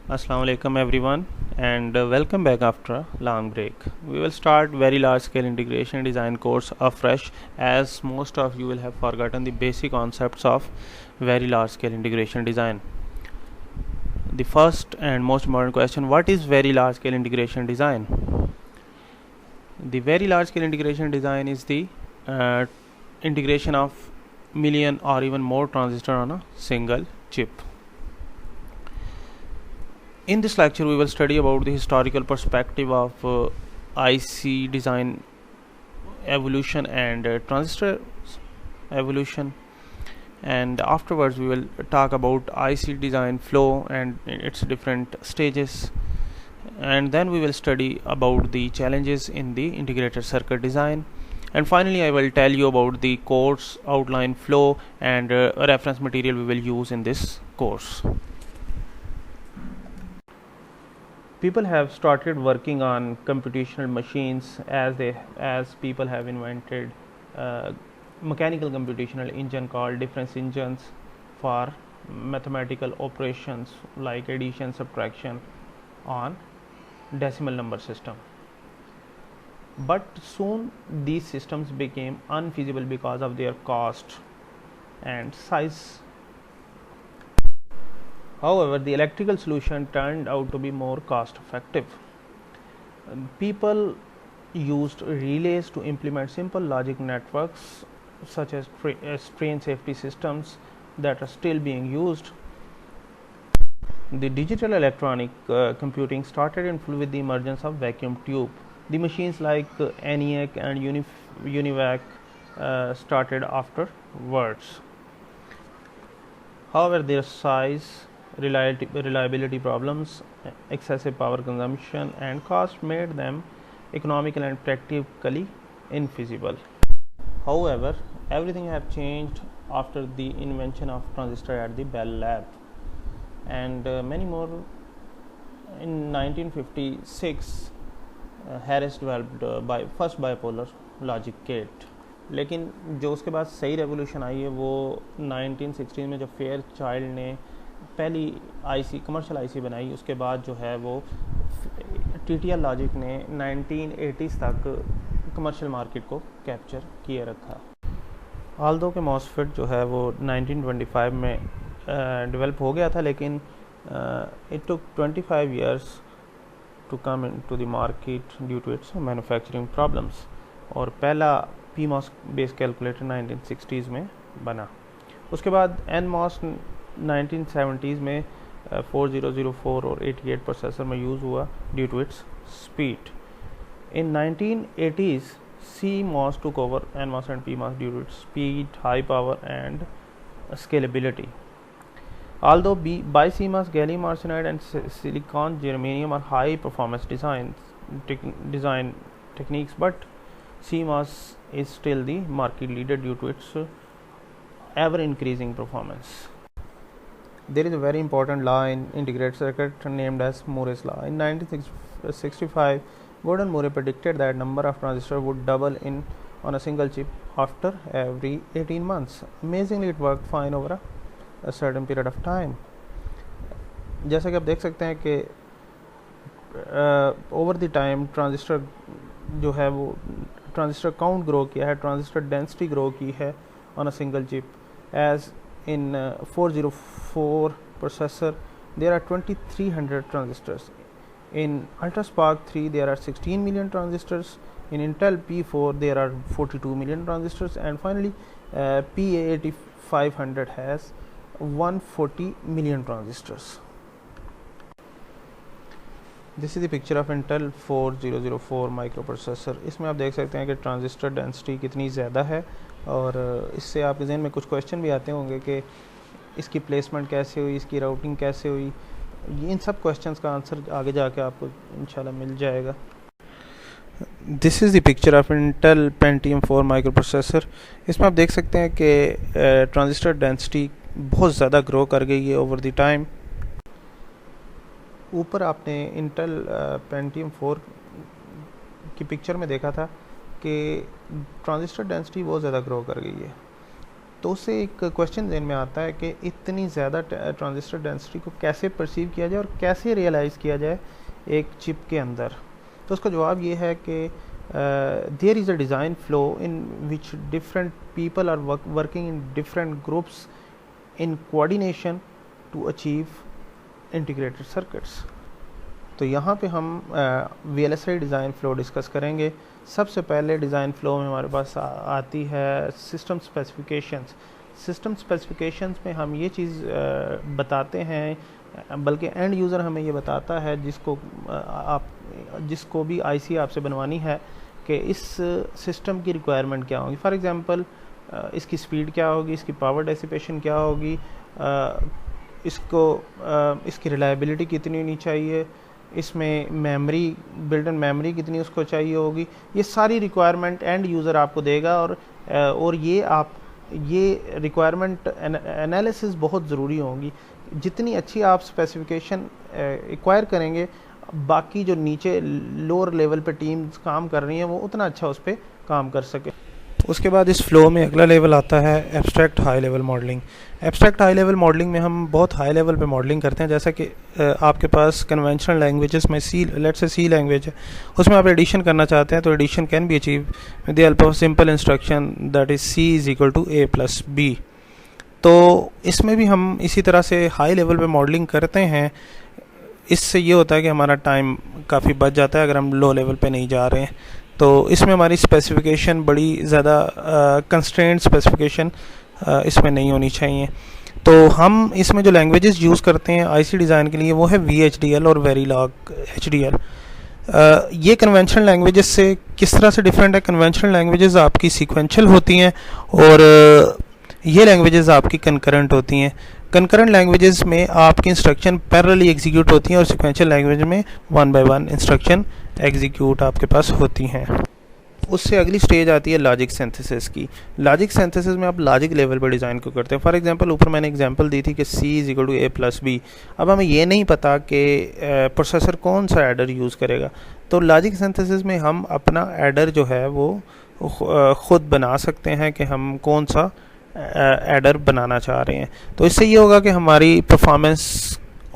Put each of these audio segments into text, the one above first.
Assalamu alaikum everyone and welcome back after a long break. We will start very large scale integration design course afresh as most of you will have forgotten the basic concepts of very large scale integration design. The first and most important question, what is very large scale integration design? The very large scale integration design is the integration of million or even more transistors on a single chip. In this lecture we will study about the historical perspective of IC design evolution and transistor evolution, and afterwards we will talk about IC design flow and its different stages, and then we will study about the challenges in the integrated circuit design, and finally I will tell you about the course outline flow and reference material we will use in this course. People have started working on computational machines as people have invented mechanical computational engine called difference engines for mathematical operations like addition, subtraction on decimal number system. But soon these systems became unfeasible because of their cost and size. However, the electrical solution turned out to be more cost effective. People used relays to implement simple logic networks such as train safety systems that are still being used. The digital electronic computing started with the emergence of vacuum tube. The machines like ENIAC and UNIVAC started afterwards. However, their size, reliability problems, excessive power consumption and cost made them economical and practically infeasible. However, everything have changed after the invention of transistor at the Bell Lab, and many more. In 1956 Harris developed first bipolar logic gate, लेकिन जो उसके बाद सही revolution आई है वो 1960 में जब fair child ने पहली आईसी कमर्शियल आईसी बनाई, उसके बाद जो है वो टीटीएल लॉजिक ने 1980s तक कमर्शियल मार्केट को कैप्चर किए रखा। ऑल्दो के मॉसफेट जो है वो 1925 में डेवलप हो गया था, लेकिन it took 25 years to come into the market due to its manufacturing problems, और पहला पीमॉस बेस कैलकुलेटर 1960s में बना। उसके बाद एनमॉस 1970s में 4004 और 88 प्रोसेसर में यूज़ हुआ due to its speed. In 1980s CMOS took over NMOS and PMOS due to its speed, high power and scalability. Although BiCMOS, gallium arsenide and silicon germanium are high performance design techniques, but CMOS is still the market leader due to its ever increasing performance. There is a very important law in integrated circuit named as Moore's law. In 1965, Gordon Moore predicted that number of transistors would double on a single chip after every 18 months. Amazingly, it worked fine over a certain period of time. जैसा कि आप देख सकते हैं कि over the time transistor जो है वो ट्रांजिस्टर काउंट ग्रो किया है, ट्रांजिस्टर डेंसिटी ग्रो की है on a single chip. As in 404 processor there are 2300 transistors. In UltraSpark 3 there are 16 million transistors. In Intel P4 there are 42 million transistors, and finally PA8500 has 140 million transistors. This is the picture of Intel 4004 micro processor. इसमें आप देख सकते हैं कि transistor density कितनी ज़्यादा है, और इससे आपके जहन में कुछ क्वेश्चन भी आते होंगे कि इसकी प्लेसमेंट कैसे हुई, इसकी राउटिंग कैसे हुई. इन सब क्वेश्चंस का आंसर आगे जाके आपको इंशाल्लाह मिल जाएगा. This is the picture of Intel Pentium 4 micro processor. इसमें आप देख सकते हैं कि ट्रांजिस्टर डेंसिटी बहुत ज़्यादा ग्रो कर गई है ओवर द टाइम. ऊपर आपने इंटेल पेंटियम 4 की पिक्चर में देखा था कि ट्रांजिस्टर डेंसिटी बहुत ज़्यादा ग्रो कर गई है. तो उससे एक क्वेश्चन ज़हन में आता है कि इतनी ज़्यादा ट्रांजिस्टर डेंसिटी को कैसे परसीव किया जाए और कैसे रियलाइज़ किया जाए एक चिप के अंदर। तो उसका जवाब ये है कि there is a design flow in which different people are working in different groups in coordination to achieve integrated circuits. तो यहाँ पे हम VLSI डिज़ाइन फ़्लो डिस्कस करेंगे। सबसे पहले डिज़ाइन फ़्लो में हमारे पास आती है सिस्टम स्पेसिफिकेशंस। सिस्टम स्पेसिफिकेशंस में हम ये चीज़ बताते हैं, बल्कि एंड यूज़र हमें ये बताता है जिसको भी IC आपसे बनवानी है कि इस सिस्टम की रिक्वायरमेंट क्या होगी। फॉर एग्ज़ाम्पल इसकी स्पीड क्या होगी, इसकी पावर डेसिपेशन क्या होगी, इसकी रिलायबिलिटी कितनी होनी चाहिए, इसमें मेमोरी बिल्ट इन मेमोरी कितनी उसको चाहिए होगी। ये सारी रिक्वायरमेंट एंड यूज़र आपको देगा और ये रिक्वायरमेंट एनालिसिस बहुत ज़रूरी होगी। जितनी अच्छी आप स्पेसिफिकेशन एक्वायर करेंगे, बाकी जो नीचे लोअर लेवल पे टीम्स काम कर रही हैं वो उतना अच्छा उस पर काम कर सके। उसके बाद इस फ्लो में अगला लेवल आता है abstract high level modelling. Abstract high level modelling में हम बहुत हाई लेवल पे मॉडलिंग करते हैं, जैसा कि आपके पास कन्वेंशनल लैंग्वेजेस में सी लैंग्वेज है, उसमें आप एडिशन करना चाहते हैं तो addition can be achieve with the help of simple instruction that is C = A+B। तो इसमें भी हम इसी तरह से हाई लेवल पे मॉडलिंग करते हैं। इससे ये होता है कि हमारा टाइम काफ़ी बच जाता है अगर हम लो लेवल पे नहीं जा रहे हैं। तो इसमें हमारी स्पेसिफिकेशन बड़ी ज़्यादा कंस्ट्रेंट स्पेसिफिकेशन इसमें नहीं होनी चाहिए। तो हम इसमें जो लैंग्वेजेस यूज़ करते हैं IC डिज़ाइन के लिए वो है VHDL और वेरीलॉग HDL। ये कन्वेंशनल लैंग्वेजेस से किस तरह से डिफरेंट है। कन्वेंशनल लैंग्वेजेस आपकी सीक्वेंशियल होती हैं और ये लैंग्वेजेस आपकी कंकरेंट होती हैं। कंकरेंट लैंग्वेजेस में आपकी इंस्ट्रक्शन पैरेलली एग्जीक्यूट होती हैं और सीक्वेंशियल लैंग्वेज में 1 by 1 इंस्ट्रक्शन एग्जीक्यूट आपके पास होती हैं। उससे अगली स्टेज आती है लॉजिक सिंथेसिस की। लॉजिक सिंथेसिस में आप लॉजिक लेवल पर डिज़ाइन को करते हैं। फॉर एग्जांपल ऊपर मैंने एग्जांपल दी थी कि C = A+B। अब हमें ये नहीं पता कि प्रोसेसर कौन सा एडर यूज़ करेगा, तो लॉजिक सिंथेसिस में हम अपना एडर जो है वो ख़ुद बना सकते हैं कि हम कौन सा एडर बनाना चाह रहे हैं। तो इससे ये होगा कि हमारी परफॉर्मेंस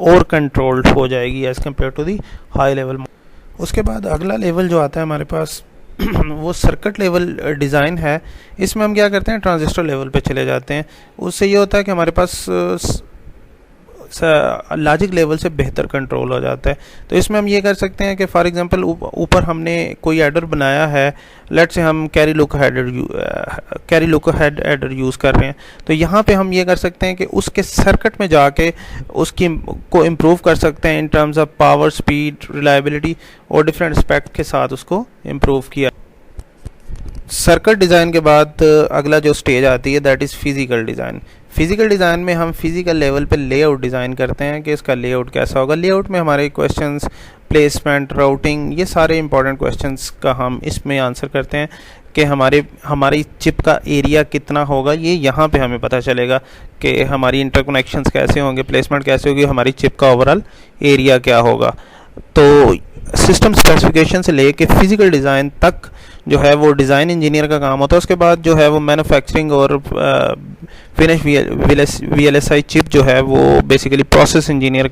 और कंट्रोल्ड हो जाएगी as compare to the high level. उसके बाद अगला लेवल जो आता है हमारे पास वो सर्किट लेवल डिज़ाइन है। इसमें हम क्या करते हैं, ट्रांजिस्टर लेवल पे चले जाते हैं। उससे ये होता है कि हमारे पास लॉजिक लेवल से बेहतर कंट्रोल हो जाता है। तो इसमें हम ये कर सकते हैं कि फॉर एग्जांपल ऊपर हमने कोई एडर बनाया है, लेट्स से हम carry look head adder use कर रहे हैं, तो यहाँ पे हम ये कर सकते हैं कि उसके सर्किट में जाके उसकी को इम्प्रूव कर सकते हैं in terms of power, speed, reliability और डिफरेंट एस्पेक्ट के साथ उसको इम्प्रूव किया। सर्किट डिज़ाइन के बाद अगला जो स्टेज आती है that is physical design. Physical design में हम फिज़िकल लेवल पे लेआउट डिज़ाइन करते हैं कि इसका लेआउट कैसा होगा। लेआउट में हमारे क्वेश्चंस प्लेसमेंट, राउटिंग, ये सारे इंपॉर्टेंट क्वेश्चंस का हम इसमें आंसर करते हैं कि हमारी चिप का एरिया कितना होगा। ये यहाँ पे हमें पता चलेगा कि हमारी इंटरकनेक्शंस कैसे होंगे, प्लेसमेंट कैसे होगी, हमारी चिप का ओवरऑल एरिया क्या होगा। तो सिस्टम स्पेसिफिकेशन से लेके फिज़िकल डिज़ाइन तक जो है वो डिज़ाइन इंजीनियर का काम होता है। उसके बाद जो है वो मैन्युफैक्चरिंग और फिनिश VLSI चिप जो है वो बेसिकली प्रोसेस इंजीनियर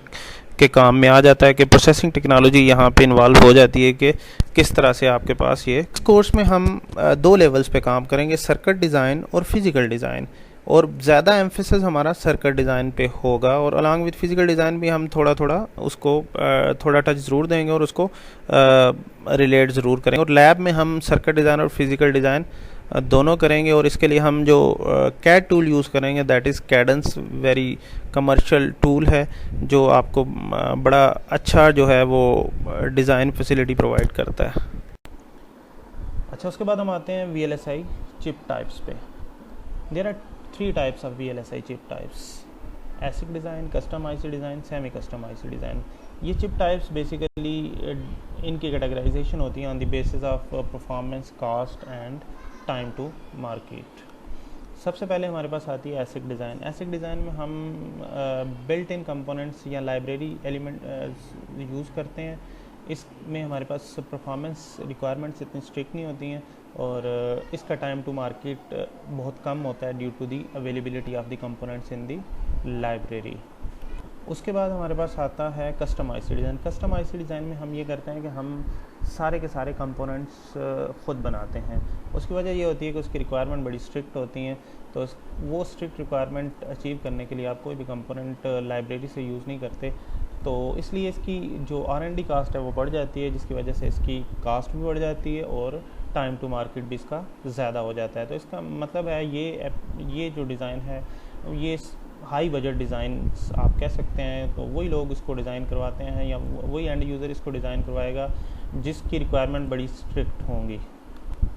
के काम में आ जाता है कि प्रोसेसिंग टेक्नोलॉजी यहाँ पे इन्वॉल्व हो जाती है कि किस तरह से आपके पास ये। इस कोर्स में हम 2 लेवल्स पे काम करेंगे, सर्किट डिज़ाइन और फिज़िकल डिज़ाइन, और ज़्यादा एम्फेसिस हमारा सर्किट डिज़ाइन पे होगा और अलॉन्ग विद फिज़िकल डिज़ाइन भी हम थोड़ा टच ज़रूर देंगे और उसको रिलेट ज़रूर करेंगे। और लैब में हम सर्किट डिज़ाइन और फिज़िकल डिज़ाइन दोनों करेंगे और इसके लिए हम जो कैड टूल यूज़ करेंगे that is Cadence, very commercial tool है जो आपको बड़ा अच्छा जो है वो डिज़ाइन फैसिलिटी प्रोवाइड करता है। अच्छा, उसके बाद हम आते हैं VLSI चिप टाइप्स पे। There are 3 types of VLSI chip types: ASIC design, custom IC design, semi custom IC design। ये चिप टाइप्स बेसिकली इनकी कैटेगराइजेशन होती है on the basis of performance, cost and time to market. सबसे पहले हमारे पास आती है ASIC डिज़ाइन। ASIC डिज़ाइन में हम बिल्ट इन कंपोनेंट्स या लाइब्रेरी एलिमेंट यूज़ करते हैं इसमें हमारे पास परफॉर्मेंस रिक्वायरमेंट्स इतनी स्ट्रिक्ट नहीं होती हैं और इसका टाइम टू मार्केट बहुत कम होता है due to the availability of the components in the library. उसके बाद हमारे पास आता है कस्टमाइज्ड डिज़ाइन। कस्टमाइज्ड डिज़ाइन में हम ये करते हैं कि हम सारे के सारे कंपोनेंट्स ख़ुद बनाते हैं। उसकी वजह ये होती है कि उसकी रिक्वायरमेंट बड़ी स्ट्रिक्ट होती हैं, तो वो स्ट्रिक्ट रिक्वायरमेंट अचीव करने के लिए आप कोई भी कंपोनेंट लाइब्रेरी से यूज़ नहीं करते, तो इसलिए इसकी जो R&D कास्ट है वो बढ़ जाती है, जिसकी वजह से इसकी कास्ट भी बढ़ जाती है और टाइम टू मार्केट भी इसका ज़्यादा हो जाता है। तो इसका मतलब है ये जो डिज़ाइन है ये हाई बजट डिज़ाइन आप कह सकते हैं, तो वही लोग इसको डिज़ाइन करवाते हैं या वही एंड यूज़र इसको डिज़ाइन करवाएगा जिसकी रिक्वायरमेंट बड़ी स्ट्रिक्ट होंगी।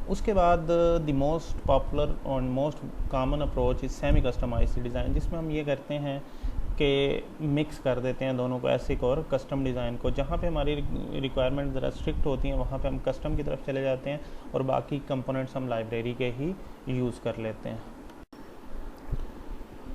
उसके बाद द मोस्ट पॉपुलर और most common approach is semi customized design, जिसमें हम ये करते हैं कि मिक्स कर देते हैं दोनों को, एसिक और कस्टम डिज़ाइन को। जहाँ पे हमारी रिक्वायरमेंट ज़रा स्ट्रिक्ट होती हैं वहाँ पे हम कस्टम की तरफ चले जाते हैं और बाकी कंपोनेंट्स हम लाइब्रेरी के ही यूज़ कर लेते हैं।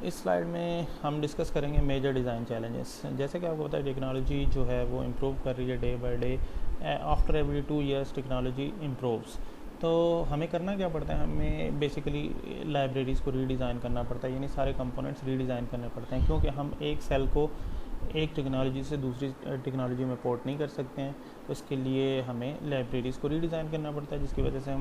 इस स्लाइड में हम डिस्कस करेंगे मेजर डिज़ाइन चैलेंजेस। जैसे कि आपको पता है टेक्नोलॉजी जो है वो इम्प्रूव कर रही है day by day. After every 2 years technology improves, तो हमें करना क्या पड़ता है, हमें बेसिकली लाइब्रेरीज़ को रीडिज़ाइन करना पड़ता है, यानी सारे कंपोनेंट्स रीडिज़ाइन करने पड़ते हैं, क्योंकि हम एक सेल को एक टेक्नोलॉजी से दूसरी टेक्नोलॉजी में पोर्ट नहीं कर सकते हैं। तो इसके लिए हमें लाइब्रेरीज़ को रीडिज़ाइन करना पड़ता है, जिसकी वजह से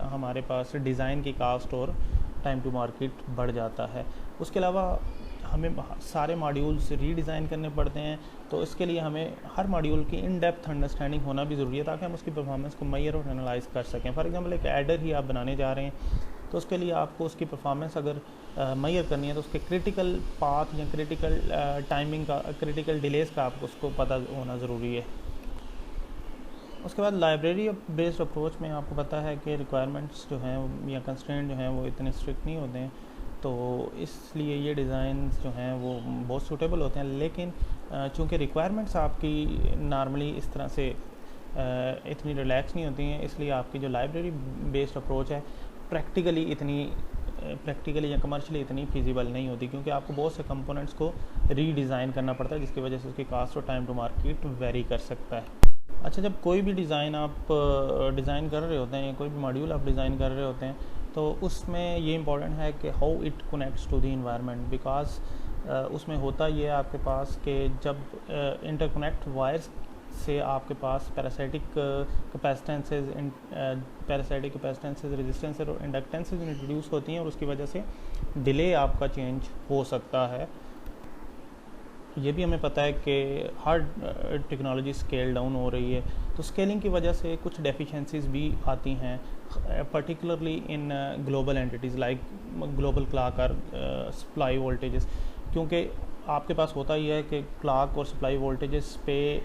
हमारे पास डिज़ाइन की कास्ट और टाइम टू मार्केट बढ़ जाता है। उसके अलावा हमें सारे मॉड्यूल्स रीडिज़ाइन करने पड़ते हैं, तो इसके लिए हमें हर मॉड्यूल की इन डेप्थ अंडरस्टैंडिंग होना भी ज़रूरी है ताकि हम उसकी परफॉर्मेंस को मेजर और एनालाइज कर सकें। फॉर एग्जांपल एक एडर ही आप बनाने जा रहे हैं, तो उसके लिए आपको उसकी परफॉर्मेंस अगर मेजर करनी है तो उसके क्रिटिकल पाथ या क्रिटिकल टाइमिंग का, क्रिटिकल डिलेज़ का आपको उसको पता होना ज़रूरी है। उसके बाद लाइब्रेरी बेस्ड अप्रोच में आपको पता है कि रिक्वायरमेंट्स जो हैं या कंस्ट्रेंट जो हैं वो इतने स्ट्रिक्ट नहीं होते हैं, तो इसलिए ये डिज़ाइंस जो हैं वो बहुत सूटेबल होते हैं। लेकिन चूँकि रिक्वायरमेंट्स आपकी नॉर्मली इस तरह से इतनी रिलैक्स नहीं होती हैं, इसलिए आपकी जो लाइब्रेरी बेस्ड अप्रोच है प्रैक्टिकली या कमर्शियली इतनी फिजिबल नहीं होती, क्योंकि आपको बहुत से कंपोनेंट्स को रीडिज़ाइन करना पड़ता है, जिसकी वजह से उसकी कास्ट और टाइम टू मार्केट वेरी कर सकता है। अच्छा, जब कोई भी डिज़ाइन आप डिज़ाइन कर रहे होते हैं या कोई भी मॉड्यूल आप डिज़ाइन कर रहे होते हैं, तो उसमें ये इम्पॉर्टेंट है कि how it connects to the environment, because उसमें होता ये है आपके पास कि जब इंटरकनेक्ट वायर्स से आपके पास पैरासाइटिक कैपेसिटेंसेज रेजिस्टेंसेज और इंडक्टेंसेज इंट्रोड्यूस होती हैं और उसकी वजह से डिले आपका चेंज हो सकता है। ये भी हमें पता है कि हर टेक्नोलॉजी स्केल डाउन हो रही है, तो स्केलिंग की वजह से कुछ डेफिशिएंसीज भी आती हैं, particularly in global entities like global clock और सप्लाई वोल्टेजेस, क्योंकि आपके पास होता ही है कि क्लॉक और सप्लाई वोल्टेजेस पे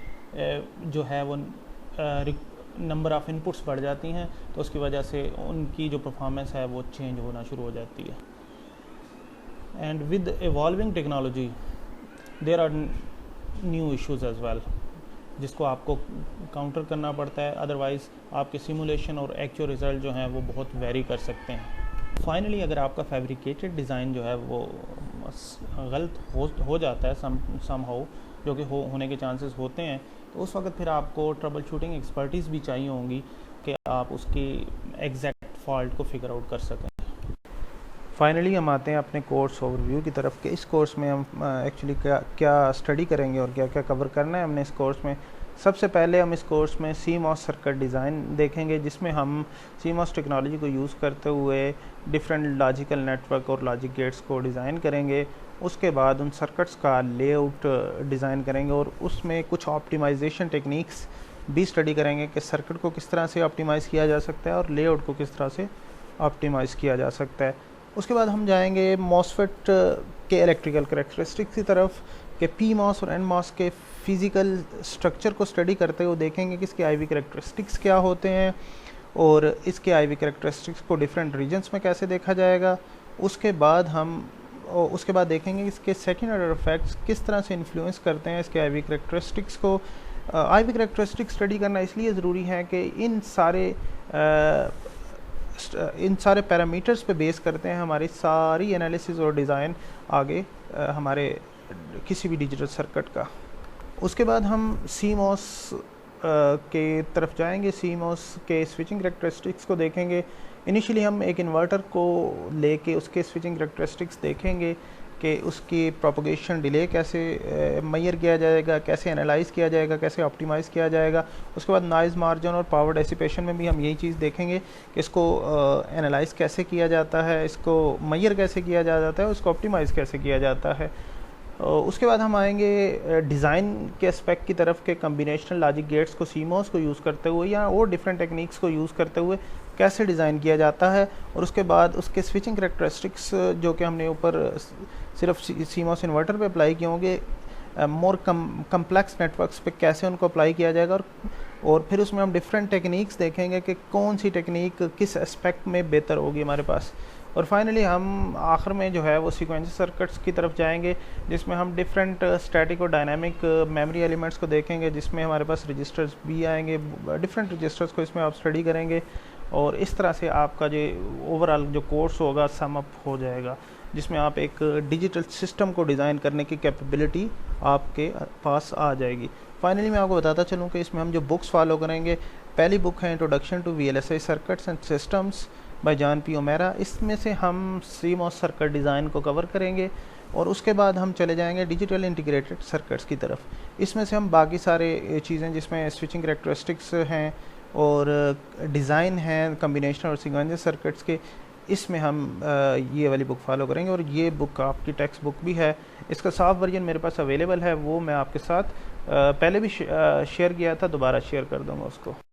जो है वो नंबर ऑफ़ इनपुट्स बढ़ जाती हैं, तो उसकी वजह से उनकी जो परफॉर्मेंस है वो चेंज होना शुरू हो जाती है। And with evolving technology there are new issues as well, जिसको आपको काउंटर करना पड़ता है, अदरवाइज़ आपके सिमुलेशन और एक्चुअल रिज़ल्ट जो हैं वो बहुत वेरी कर सकते हैं। फाइनली अगर आपका फैब्रिकेटेड डिज़ाइन जो है वो गलत हो जाता है समहाउ, जो कि होने के चांसेस होते हैं, तो उस वक्त फिर आपको ट्रबल शूटिंग एक्सपर्टीज़ भी चाहिए होंगी कि आप उसकी एग्जैक्ट फॉल्ट को फिगर आउट कर सकें। फाइनली हम आते हैं अपने कोर्स ओवरव्यू की तरफ कि इस कोर्स में हम एक्चुअली क्या स्टडी करेंगे और क्या क्या कवर करना है हमने इस कोर्स में। सबसे पहले हम इस कोर्स में CMOS सर्किट डिज़ाइन देखेंगे, जिसमें हम CMOS टेक्नोलॉजी को यूज़ करते हुए डिफरेंट लॉजिकल नेटवर्क और लॉजिक गेट्स को डिज़ाइन करेंगे। उसके बाद उन सर्किट्स का लेआउट डिज़ाइन करेंगे और उसमें कुछ ऑप्टिमाइजेशन टेक्निक्स भी स्टडी करेंगे कि सर्किट को किस तरह से ऑप्टिमाइज़ किया जा सकता है और लेआउट को किस तरह से ऑप्टिमाइज़ किया जा सकता है। उसके बाद हम जाएंगे MOSFET के इलेक्ट्रिकल कैरेक्टरिस्टिक्स की तरफ कि PMOS और NMOS के फिज़िकल स्ट्रक्चर को स्टडी करते हुए देखेंगे कि इसके IV कैरेक्टरिस्टिक्स क्या होते हैं और इसके IV कैरेक्टरिस्टिक्स को डिफरेंट रीजन्स में कैसे देखा जाएगा। उसके बाद देखेंगे कि इसके सेकेंड ऑर्डर इफेक्ट्स किस तरह से इन्फ्लुएंस करते हैं इसके IV कैरेक्टरिस्टिक्स को। IV कैरेक्टरिस्टिक्स स्टडी करना इसलिए ज़रूरी है कि इन सारे पैरामीटर्स पे बेस करते हैं हमारी सारी एनालिसिस और डिज़ाइन आगे हमारे किसी भी डिजिटल सर्किट का। उसके बाद हम CMOS के तरफ जाएंगे, CMOS के स्विचिंग करेक्टरिस्टिक्स को देखेंगे। इनिशियली हम एक इन्वर्टर को लेके उसके स्विचिंग करेक्टरिस्टिक्स देखेंगे कि उसकी प्रोपगेशन डिले कैसे मेजर किया जाएगा, कैसे एनालाइज़ किया जाएगा, कैसे ऑप्टिमाइज़ किया जाएगा। उसके बाद नॉइज़ मार्जिन और पावर डेसिपेशन में भी हम यही चीज़ देखेंगे कि इसको एनालाइज़ कैसे किया जाता है, इसको मेजर कैसे किया जाता है, उसको ऑप्टिमाइज़ कैसे किया जाता है। उसके बाद हम आएंगे डिज़ाइन के एस्पेक्ट की तरफ के कम्बिनेशनल लॉजिक गेट्स को CMOS को यूज़ करते हुए या और डिफरेंट टेक्निक्स को यूज़ करते हुए कैसे डिज़ाइन किया जाता है। और उसके बाद उसके स्विचिंग करेक्टरिस्टिक्स जो कि हमने ऊपर सिर्फ CMOS इन्वर्टर पे अप्लाई किए होंगे, मोर कम्प्लेक्स नेटवर्क्स पे कैसे उनको अप्लाई किया जाएगा। और फिर उसमें हम डिफरेंट टेक्निक्स देखेंगे कि कौन सी टेक्निक किस एस्पेक्ट में बेहतर होगी हमारे पास। और फाइनली हम आखिर में जो है वो सीक्वेंशियल सर्किट्स की तरफ जाएंगे, जिसमें हम डिफरेंट स्टैटिक और डायनामिक मेमोरी एलिमेंट्स को देखेंगे, जिसमें हमारे पास रजिस्टर्स भी आएंगे। डिफरेंट रजिस्टर्स को इसमें आप स्टडी करेंगे और इस तरह से आपका जो ओवरऑल जो कोर्स होगा सम अप हो जाएगा, जिसमें आप एक डिजिटल सिस्टम को डिज़ाइन करने की कैपेबिलिटी आपके पास आ जाएगी। फाइनली मैं आपको बताता चलूँ कि इसमें हम जो बुक्स फॉलो करेंगे, पहली बुक है introduction to VLSI circuits and systems by John P. ओमेरा। इसमें से हम CMOS सर्किट डिज़ाइन को कवर करेंगे और उसके बाद हम चले जाएंगे डिजिटल इंटीग्रेटेड सर्किट्स की तरफ। इसमें से हम बाकी सारे चीज़ें जिसमें स्विचिंग करेक्टरिस्टिक्स हैं और डिज़ाइन हैं कम्बिनेशनल और सीक्वेंशियल सर्किट्स के, इसमें हम ये वाली बुक फॉलो करेंगे। और ये बुक आपकी टेक्स्ट बुक भी है, इसका सॉफ्ट वर्जन मेरे पास अवेलेबल है, वो मैं आपके साथ पहले भी शेयर किया था, दोबारा शेयर कर दूँगा उसको।